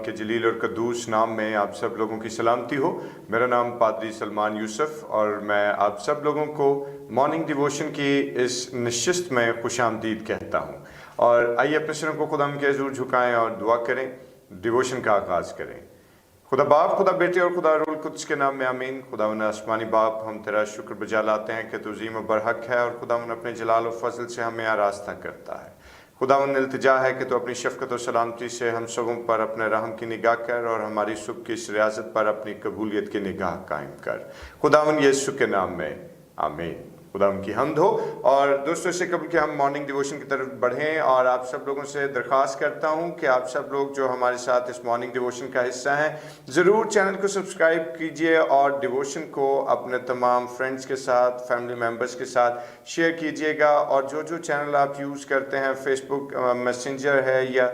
के जलील और कद्दूस नाम में आप सब लोगों की सलामती हो। मेरा नाम पादरी सलमान यूसुफ और मैं आप सब लोगों को मॉर्निंग डिवोशन की इस नशिस्त में खुशामदीद कहता हूँ। और आइए अपने सिरों को खुदा के हज़ूर झुकाएं और दुआ करें, डिवोशन का आगाज़ करें। खुदा बाप, खुदा बेटे और खुदा रूल कुद्स के नाम में आमीन। खुदावन आसमानी बाप, हम तेरा शुक्र बजा लाते हैं कि तू अज़ीम व बरहक है और खुदावन अपने जलाल और फजल से हमें आरास्ता करता है। खुदावन इल्तिजा है कि तू अपनी शफ़क़त और सलामती से हम सबों पर अपने रहम की निगाह कर और हमारी सुख की इस रियासत पर अपनी कबूलियत की निगाह कायम कर। खुदावन यीशु के नाम में आमीन। खुदा उनकी हम्द हो। और दोस्तों, इससे कबल कि हम मॉर्निंग डिवोशन की तरफ बढ़ें, और आप सब लोगों से दरख्वास्त करता हूं कि आप सब लोग जो हमारे साथ इस मॉर्निंग डिवोशन का हिस्सा हैं, ज़रूर चैनल को सब्सक्राइब कीजिए और डिवोशन को अपने तमाम फ्रेंड्स के साथ, फैमिली मेम्बर्स के साथ शेयर कीजिएगा। और जो जो चैनल आप यूज़ करते हैं, फेसबुक मैसेंजर है या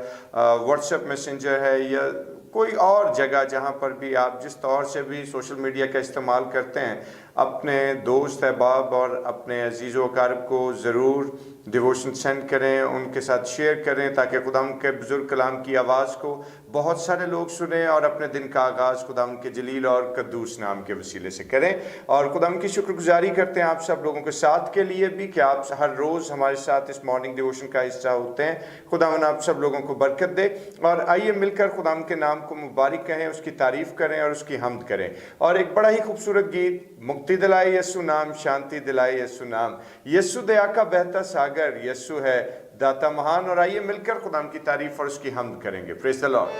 व्हाट्सएप मैसेंजर है या कोई और जगह जहाँ पर भी आप जिस तौर से भी सोशल मीडिया का इस्तेमाल करते हैं, अपने दोस्त अहबाब और अपने अजीज़ व अकारब को ज़रूर डिवोशन सेंड करें, उनके साथ शेयर करें, ताकि खुदाम के बुजुर्ग कलाम की आवाज़ को बहुत सारे लोग सुनें और अपने दिन का आगाज़ खुदाम के जलील और कद्दूस नाम के वसीले से करें। और खुदाम की शुक्रगुजारी करते हैं आप सब लोगों के साथ के लिए भी कि आप हर रोज़ हमारे साथ इस मॉर्निंग डिवोशन का हिस्सा होते हैं। खुदावन आप सब लोगों को बरकत दे। और आइए मिलकर खुदाम के नाम को मुबारक कहें, उसकी तारीफ़ करें और उसकी हम्द करें। और एक बड़ा ही खूबसूरत गीत, मुक्ति दिलाए यस्सु नाम, शांति दिलाए यस्सु नाम, यस्सु दया का बहता सागर, यस्सु है दाता महान। और आइए मिलकर खुदाम की तारीफ और उसकी हम्द करेंगे। Praise the Lord.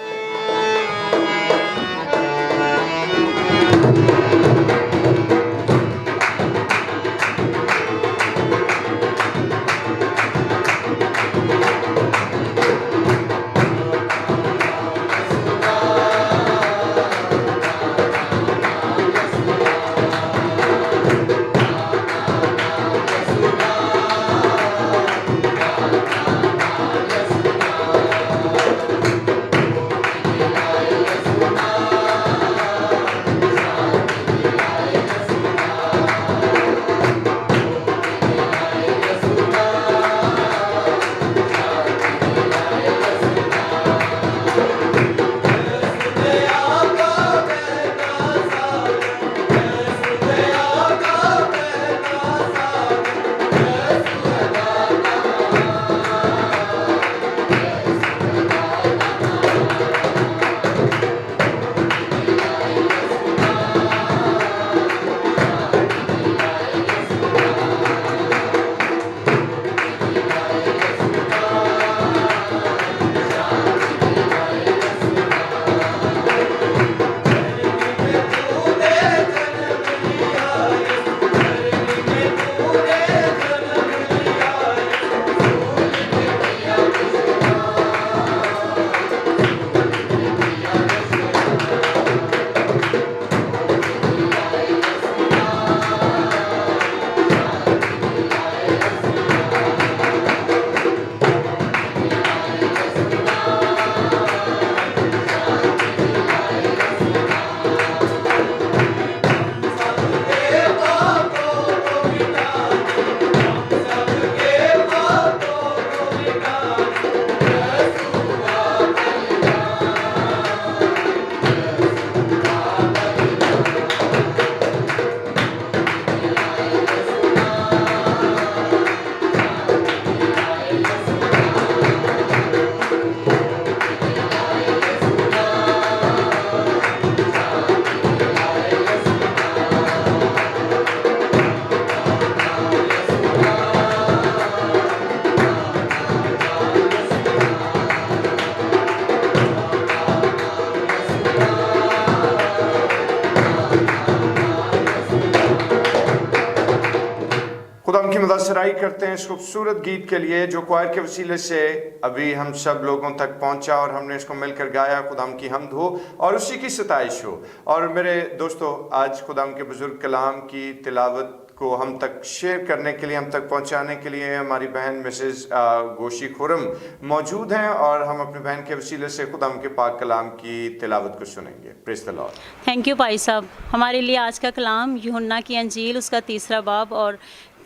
सराई करते हैं इस खूबसूरत गीत के लिए जो क्वायर के वसीले से अभी हम सब लोगों तक पहुंचा और हमने इसको मिलकर गाया। खुदाम की हम्द हो और उसी की सताइश हो। और मेरे दोस्तों, आज खुदाम के बुजुर्ग कलाम की तिलावत को हम तक शेयर करने के लिए, हम तक पहुंचाने के लिए हमारी बहन मिसेस गोशी खुरम मौजूद हैं और हम अपनी बहन के वसीले से खुदाम के पाक कलाम की तिलावत को सुनेंगे। Praise the Lord. Thank you भाई साहब। हमारे लिए आज का कलाम यूहन्ना की अंजील उसका 3 बाब और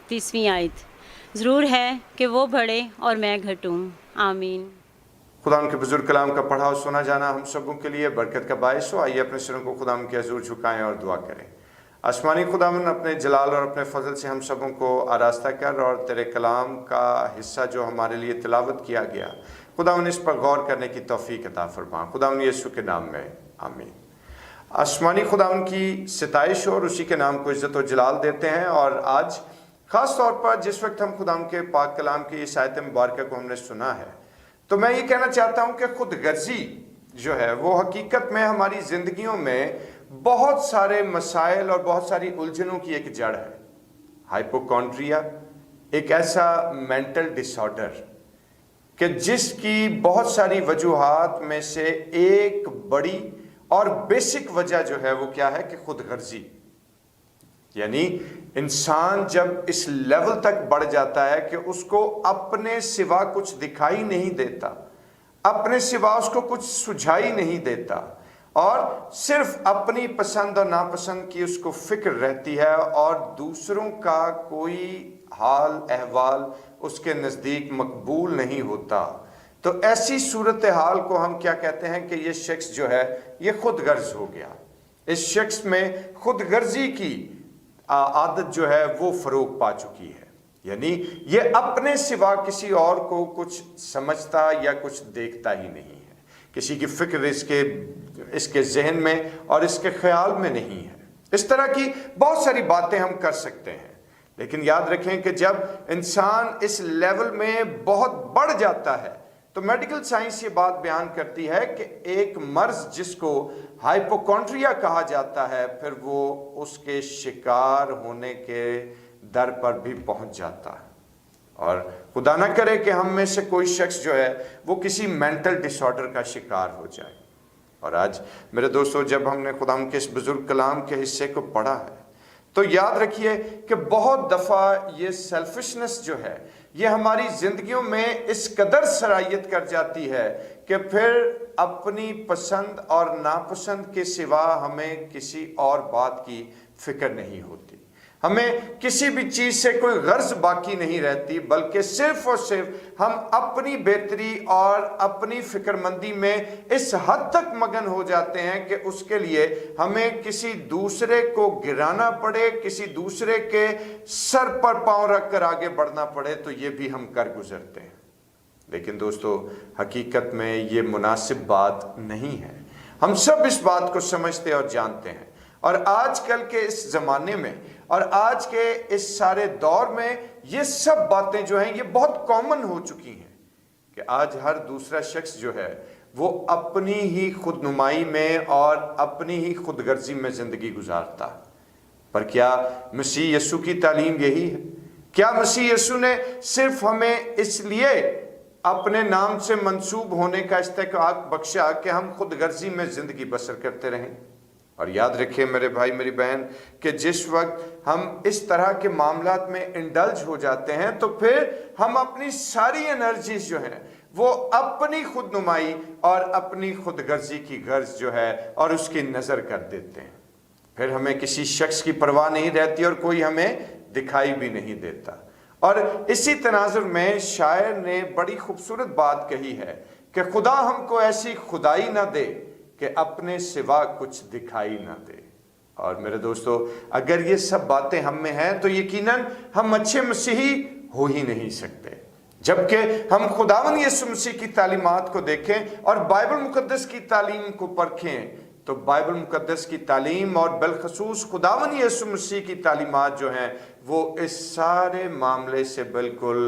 30वीं आयत। ज़रूर है कि वो बढ़े और मैं घटूं। आमीन। खुदा उनके बुजुर्ग कलाम का पढ़ा और सुना जाना हम सबों के लिए बरकत का बायस हो। आइए अपने सिरों को खुदा के हजूर झुकाएं और दुआ करें। आसमानी खुदावन अपने जलाल और अपने फजल से हम सबों को आरास्ता कर और तेरे कलाम का हिस्सा जो हमारे लिए तिलावत किया गया खुदावन इस पर गौर करने की तौफीक अता फरमा। खुदावन यीशु के नाम में आमीन। आसमानी खुदावन की सिताइश और उसी के नाम को इज्जत और जलाल देते हैं। और आज ख़ास तौर पर जिस वक्त हम खुदावन के पाक कलाम की इस आयत मुबारक को हमने सुना है तो मैं ये कहना चाहता हूँ कि खुद गर्जी जो है वो हकीकत में हमारी ज़िंदगियों में बहुत सारे मसाइल और बहुत सारी उलझनों की एक जड़ है। हाइपोकॉन्ड्रिया एक ऐसा मेंटल डिसऑर्डर कि जिसकी बहुत सारी वजूहात में से एक बड़ी और बेसिक वजह जो है वो क्या है कि खुद गर्जी, यानी इंसान जब इस लेवल तक बढ़ जाता है कि उसको अपने सिवा कुछ दिखाई नहीं देता, अपने सिवा उसको कुछ सुझाई नहीं देता और सिर्फ अपनी पसंद और नापसंद की उसको फिक्र रहती है और दूसरों का कोई हाल अहवाल उसके नज़दीक मकबूल नहीं होता। तो ऐसी सूरत हाल को हम क्या कहते हैं कि ये शख्स जो है ये खुद गर्ज हो गया। इस शख्स में खुद गर्जी की आदत जो है वो फरोग पा चुकी है, यानी ये अपने सिवा किसी और को कुछ समझता या कुछ देखता ही नहीं है, किसी की फिक्र इसके जहन में और इसके ख्याल में नहीं है। इस तरह की बहुत सारी बातें हम कर सकते हैं, लेकिन याद रखें कि जब इंसान इस लेवल में बहुत बढ़ जाता है तो मेडिकल साइंस ये बात बयान करती है कि एक मर्ज जिसको हाइपोकॉन्ड्रिया कहा जाता है फिर वो उसके शिकार होने के दर पर भी पहुंच जाता है। और खुदा ना करे कि हम में से कोई शख्स जो है वो किसी मेंटल डिसऑर्डर का शिकार हो जाए। और आज मेरे दोस्तों जब हमने खुदा के इस बुजुर्ग कलाम के हिस्से को पढ़ा है तो याद रखिए कि बहुत दफ़ा ये सेल्फिशनेस जो है ये हमारी ज़िंदगियों में इस कदर सरायत कर जाती है कि फिर अपनी पसंद और नापसंद के सिवा हमें किसी और बात की फिक्र नहीं होती, हमें किसी भी चीज़ से कोई गर्ज बाकी नहीं रहती, बल्कि सिर्फ और सिर्फ हम अपनी बेहतरी और अपनी फिक्रमंदी में इस हद तक मगन हो जाते हैं कि उसके लिए हमें किसी दूसरे को गिराना पड़े, किसी दूसरे के सर पर पांव रख कर आगे बढ़ना पड़े तो ये भी हम कर गुजरते हैं। लेकिन दोस्तों हकीकत में ये मुनासिब बात नहीं है। हम सब इस बात को समझते और जानते हैं। और आजकल के इस ज़माने में और आज के इस सारे दौर में ये सब बातें जो हैं ये बहुत कॉमन हो चुकी हैं कि आज हर दूसरा शख्स जो है वो अपनी ही खुदनुमाई में और अपनी ही खुदगर्जी में ज़िंदगी गुजारता है। पर क्या मसीह यीशु की तालीम यही है? क्या मसीह यीशु ने सिर्फ हमें इसलिए अपने नाम से मंसूब होने का इस्तेकाक बख्शा कि हम खुदगर्जी में ज़िंदगी बसर करते रहें? और याद रखिए मेरे भाई मेरी बहन कि जिस वक्त हम इस तरह के मामलात में इंडल्ज हो जाते हैं तो फिर हम अपनी सारी एनर्जीज जो हैं वो अपनी खुदनुमाई और अपनी खुदगर्जी की गर्ज जो है और उसकी नज़र कर देते हैं। फिर हमें किसी शख्स की परवाह नहीं रहती और कोई हमें दिखाई भी नहीं देता। और इसी तनाजुर में शायर ने बड़ी खूबसूरत बात कही है कि खुदा हमको ऐसी खुदाई ना दे कि अपने सिवा कुछ दिखाई ना दे। और मेरे दोस्तों अगर ये सब बातें हम में हैं तो यकीनन हम अच्छे मसीही हो ही नहीं सकते। जबकि हम खुदावन यीशु मसीह की तालीमात को देखें और बाइबल मुकद्दस की तालीम को परखें तो बाइबल मुकद्दस की तालीम और बिलखसूस खुदावन यीशु मसीह की तालीमात जो हैं वो इस सारे मामले से बिल्कुल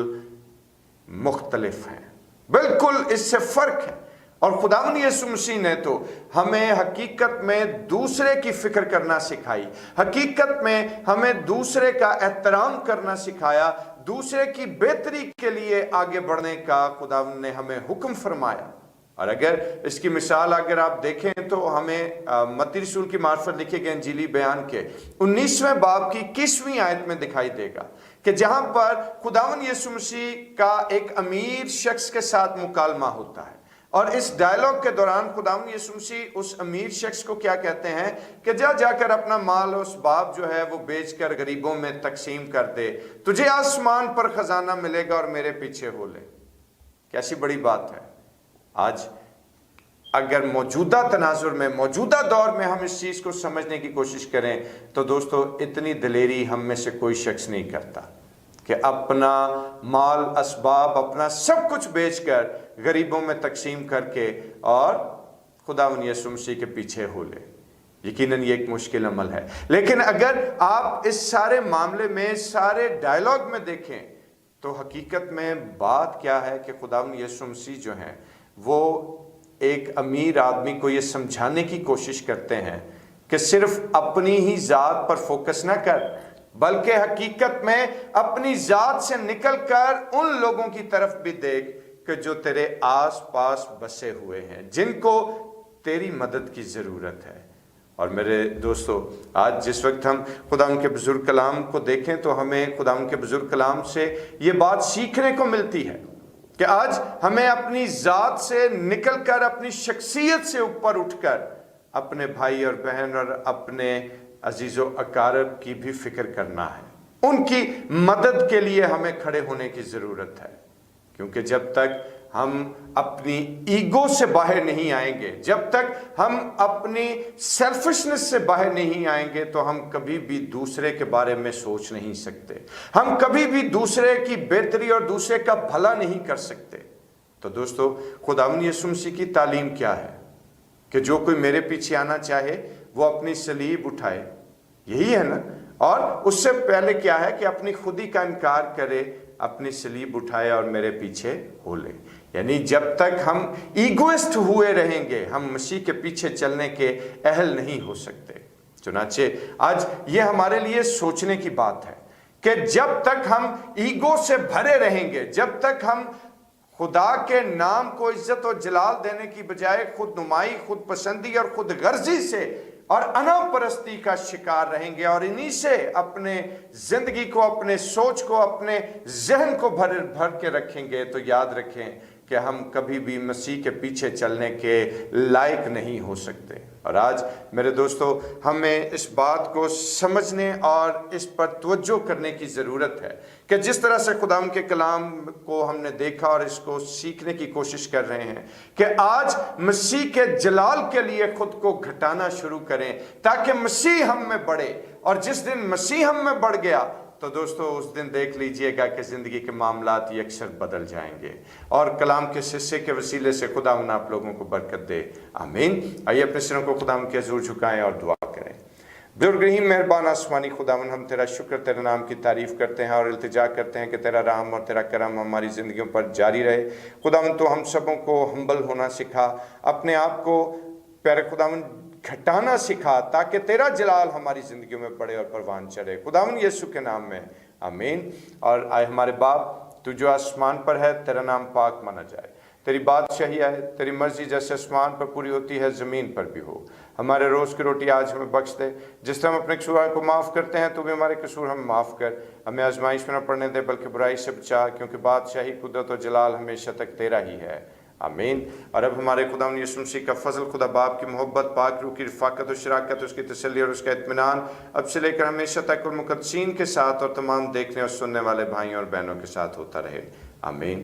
मुख्तलिफ हैं, बिल्कुल इससे फ़र्क है। और खुदावन यीशु मसीह ने तो हमें हकीकत में दूसरे की फिक्र करना सिखाई, हकीकत में हमें दूसरे का एहतराम करना सिखाया, दूसरे की बेहतरी के लिए आगे बढ़ने का खुदावन ने हमें हुक्म फरमाया। और अगर इसकी मिसाल अगर आप देखें तो हमें मत्ती रसूल की मार्फत लिखे गए इंजीली बयान के 19वें बाब की 21वीं आयत में दिखाई देगा कि जहां पर खुदावन यीशु मसीह का एक अमीर शख्स के साथ मुकालमा होता है। और इस डायलॉग के दौरान खुदावन यीशु मसीह उस अमीर शख्स को क्या कहते हैं कि जाकर अपना माल उस बाप जो है वो बेचकर गरीबों में तकसीम कर दे, तुझे आसमान पर खजाना मिलेगा और मेरे पीछे हो ले। कैसी बड़ी बात है। آج اگر موجودہ تناظر میں، موجودہ دور میں ہم اس چیز کو سمجھنے کی کوشش کریں تو دوستو اتنی دلیری ہم میں سے کوئی شخص نہیں کرتا کہ اپنا مال اسباب، اپنا سب کچھ بیچ کر غریبوں میں تقسیم کر کے اور خداوند یسوع مسیح کے پیچھے ہو لے۔ یقیناً یہ ایک مشکل عمل ہے، لیکن اگر آپ اس سارے معاملے میں، سارے ڈائلاگ میں دیکھیں تو حقیقت میں بات کیا ہے کہ خداوند یسوع مسیح جو ہیں وہ ایک امیر آدمی کو یہ سمجھانے کی کوشش کرتے ہیں کہ صرف اپنی ہی ذات پر فوکس نہ کر، بلکہ حقیقت میں اپنی ذات سے نکل کر ان لوگوں کی طرف بھی دیکھ کہ جو تیرے آس پاس بسے ہوئے ہیں، جن کو تیری مدد کی ضرورت ہے۔ اور میرے دوستو، آج جس وقت ہم خداوند کے بزرگ کلام کو دیکھیں تو ہمیں خداوند کے بزرگ کلام سے یہ بات سیکھنے کو ملتی ہے کہ آج ہمیں اپنی ذات سے نکل کر، اپنی شخصیت سے اوپر اٹھ کر اپنے بھائی اور بہن اور اپنے عزیز و اقارب کی بھی فکر کرنا ہے۔ ان کی مدد کے لیے ہمیں کھڑے ہونے کی ضرورت ہے، کیونکہ جب تک ہم اپنی ایگو سے باہر نہیں آئیں گے، جب تک ہم اپنی سیلفشنس سے باہر نہیں آئیں گے تو ہم کبھی بھی دوسرے کے بارے میں سوچ نہیں سکتے، ہم کبھی بھی دوسرے کی بہتری اور دوسرے کا بھلا نہیں کر سکتے۔ تو دوستو، خداوند یسوع مسیح کی تعلیم کیا ہے کہ جو کوئی میرے پیچھے آنا چاہے وہ اپنی صلیب اٹھائے، یہی ہے نا؟ اور اس سے پہلے کیا ہے کہ اپنی خودی کا انکار کرے، اپنی صلیب اٹھائے اور میرے پیچھے ہو لے۔ یعنی جب تک ہم ایگوئسٹ ہوئے رہیں گے ہم مسیح کے پیچھے چلنے کے اہل نہیں ہو سکتے۔ چنانچہ آج یہ ہمارے لیے سوچنے کی بات ہے کہ جب تک ہم ایگو سے بھرے رہیں گے، جب تک ہم خدا کے نام کو عزت و جلال دینے کی بجائے خود نمائی، خود پسندی اور خود غرضی سے اور انا پرستی کا شکار رہیں گے اور انہی سے اپنے زندگی کو، اپنے سوچ کو، اپنے ذہن کو بھر کے رکھیں گے، تو یاد رکھیں کہ ہم کبھی بھی مسیح کے پیچھے چلنے کے لائق نہیں ہو سکتے۔ اور آج میرے دوستو، ہمیں اس بات کو سمجھنے اور اس پر توجہ کرنے کی ضرورت ہے کہ جس طرح سے خداوند کے کلام کو ہم نے دیکھا اور اس کو سیکھنے کی کوشش کر رہے ہیں کہ آج مسیح کے جلال کے لیے خود کو گھٹانا شروع کریں تاکہ مسیح ہم میں بڑھے، اور جس دن مسیح ہم میں بڑھ گیا تو دوستو اس دن دیکھ لیجئے گا کہ زندگی کے معاملات یکسر بدل جائیں گے، اور کلام کے حصے کے وسیلے سے خداوند آپ لوگوں کو برکت دے، آمین۔ آئیے اپنے سروں کو خداوند کے حضور جھکائیں اور دعا کریں۔ بزرگ رحیم مہربان آسمانی خداوند، ہم تیرا شکر، تیرے نام کی تعریف کرتے ہیں اور التجا کرتے ہیں کہ تیرا رحم اور تیرا کرم ہماری زندگیوں پر جاری رہے۔ خداوند تو ہم سبوں کو ہمبل ہونا سکھا، اپنے آپ کو پیارے خداوند گھٹانا سکھا تاکہ تیرا جلال ہماری زندگیوں میں بڑھے اور پروان چڑھے، خداوند یسوع کے نام میں، آمین۔ اور آئے ہمارے باپ، تو جو آسمان پر ہے، تیرا نام پاک مانا جائے، تیری بادشاہی آئے، تیری مرضی جیسے آسمان پر پوری ہوتی ہے زمین پر بھی ہو۔ ہمارے روز کی روٹی آج ہمیں بخش دے، جس طرح ہم اپنے قصور کو معاف کرتے ہیں تو بھی ہمارے قصور ہم معاف کر، ہمیں آزمائش میں نہ پڑنے دے بلکہ برائی سے بچا، کیونکہ بادشاہی، قدرت و جلال ہمیشہ تک تیرا ہی ہے، آمین۔ اور اب ہمارے خداوند یسوع مسیح کا فضل، خدا باپ کی محبت، پاک روح کی رفاقت و شراکت، اس کی تسلی اور اس کا اطمینان اب سے لے کر ہمیشہ تک المقدسین کے ساتھ اور تمام دیکھنے اور سننے والے بھائیوں اور بہنوں کے ساتھ ہوتا رہے، آمین۔